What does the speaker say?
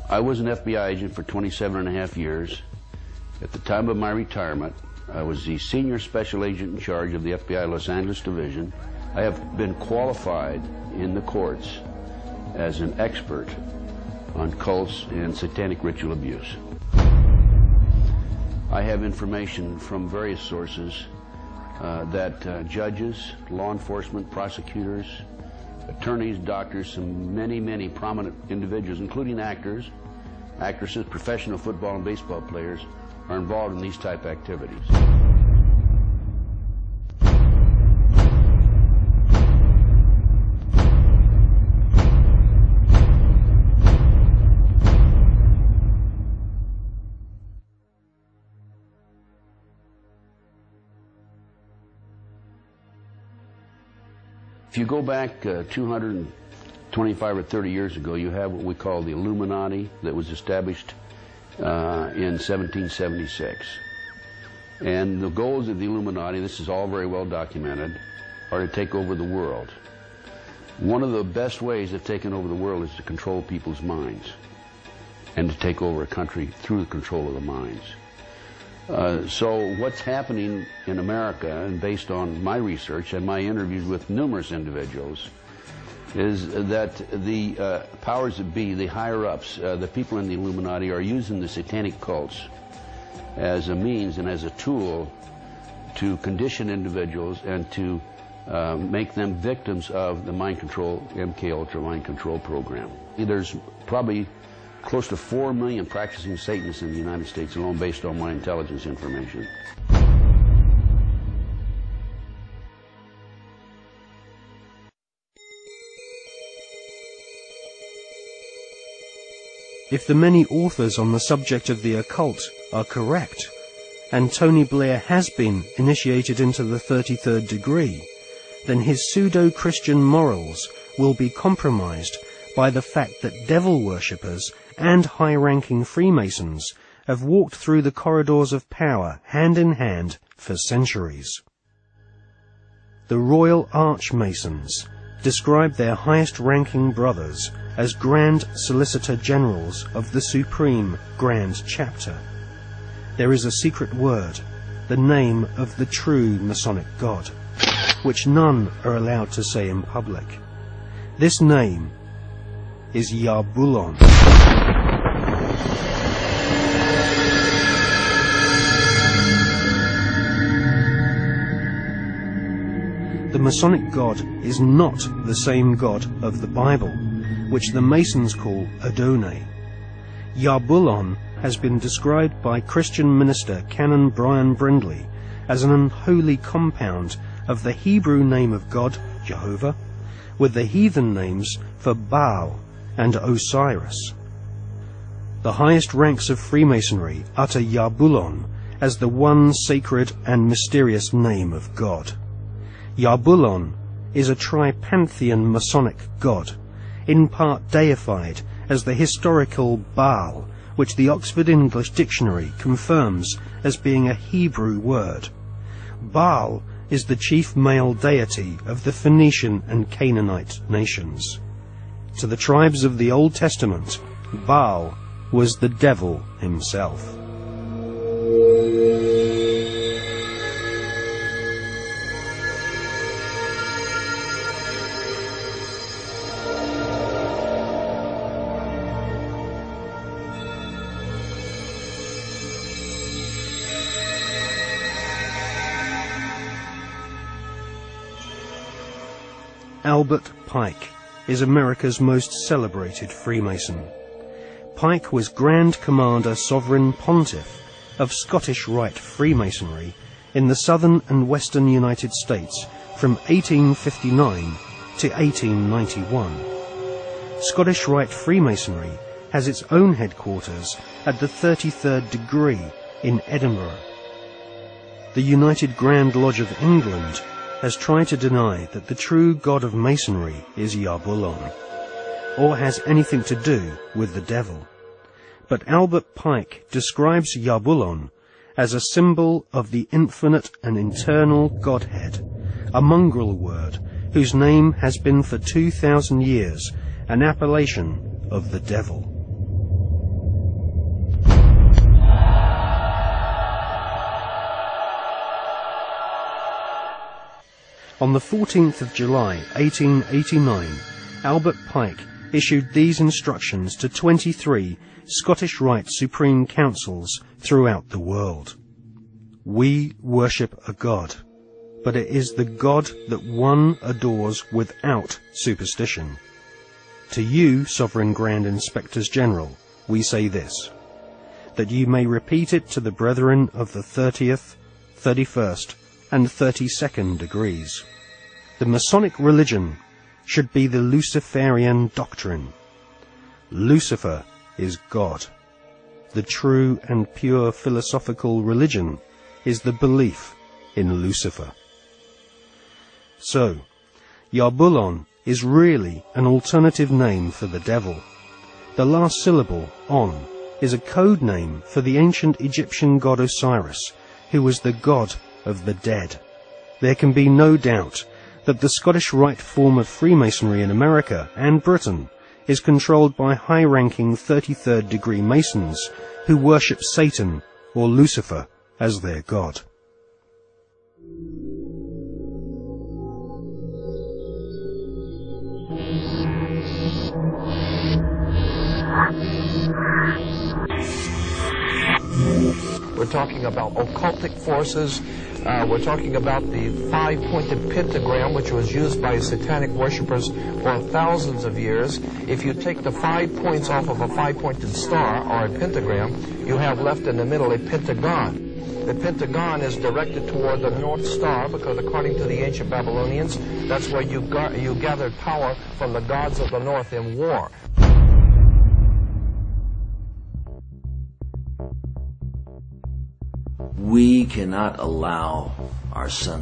I was an FBI agent for 27.5 years. At the time of my retirement, I was the senior special agent in charge of the FBI Los Angeles Division. I have been qualified in the courts as an expert on cults and satanic ritual abuse. I have information from various sources that judges, law enforcement, prosecutors, attorneys, doctors, and many prominent individuals, including actors, actresses, professional football and baseball players, are involved in these type activities. If you go back 225 or 30 years ago, you have what we call the Illuminati that was established in 1776. And the goals of the Illuminati, this is all very well documented, are to take over the world. One of the best ways of taking over the world is to control people's minds and to take over a country through the control of the minds. So what's happening in America, and based on my research and my interviews with numerous individuals, is that the powers that be, the higher-ups, the people in the Illuminati, are using the satanic cults as a means and as a tool to condition individuals and to make them victims of the mind control, MK Ultra mind control program. There's probably close to 4 million practicing Satanists in the United States alone, based on my intelligence information. If the many authors on the subject of the occult are correct, and Tony Blair has been initiated into the 33rd degree, then his pseudo-Christian morals will be compromised by the fact that devil worshippers and high-ranking Freemasons have walked through the corridors of power hand in hand for centuries. The Royal Archmasons describe their highest-ranking brothers as Grand Solicitor Generals of the Supreme Grand Chapter. There is a secret word, the name of the true Masonic God, which none are allowed to say in public. This name is Yarbulon. The Masonic God is not the same God of the Bible, which the Masons call Adonai. Yarbulon has been described by Christian minister Canon Brian Brindley as an unholy compound of the Hebrew name of God, Jehovah, with the heathen names for Baal and Osiris. The highest ranks of Freemasonry utter Yarbulon as the one sacred and mysterious name of God. Yarbulon is a tripantheon Masonic god, in part deified as the historical Baal, which the Oxford English Dictionary confirms as being a Hebrew word. Baal is the chief male deity of the Phoenician and Canaanite nations. To the tribes of the Old Testament, Baal was the devil himself. Albert Pike is America's most celebrated Freemason. Pike was Grand Commander Sovereign Pontiff of Scottish Rite Freemasonry in the southern and western United States from 1859 to 1891. Scottish Rite Freemasonry has its own headquarters at the 33rd degree in Edinburgh. The United Grand Lodge of England has tried to deny that the true god of Masonry is Yarbulon, or has anything to do with the devil. But Albert Pike describes Yarbulon as a symbol of the infinite and eternal Godhead, a mongrel word whose name has been for 2,000 years an appellation of the devil. On the 14th of July 1889, Albert Pike issued these instructions to 23 Scottish Rite Supreme Councils throughout the world. We worship a God, but it is the God that one adores without superstition. To you, Sovereign Grand Inspectors General, we say this, that you may repeat it to the brethren of the 30th, 31st, and 32nd degrees. The Masonic religion should be the Luciferian doctrine. Lucifer is God. The true and pure philosophical religion is the belief in Lucifer. So, Yarbulon is really an alternative name for the devil. The last syllable, on, is a code name for the ancient Egyptian god Osiris, who was the god of the dead. There can be no doubt that the Scottish Rite form of Freemasonry in America and Britain is controlled by high-ranking 33rd degree Masons who worship Satan or Lucifer as their god. We're talking about occultic forces. We're talking about the five-pointed pentagram, which was used by satanic worshippers for thousands of years. If you take the 5 points off of a five-pointed star, or a pentagram, you have left in the middle a pentagon. The pentagon is directed toward the North Star, because according to the ancient Babylonians, that's where you gathered power from the gods of the North in war. We cannot allow our sons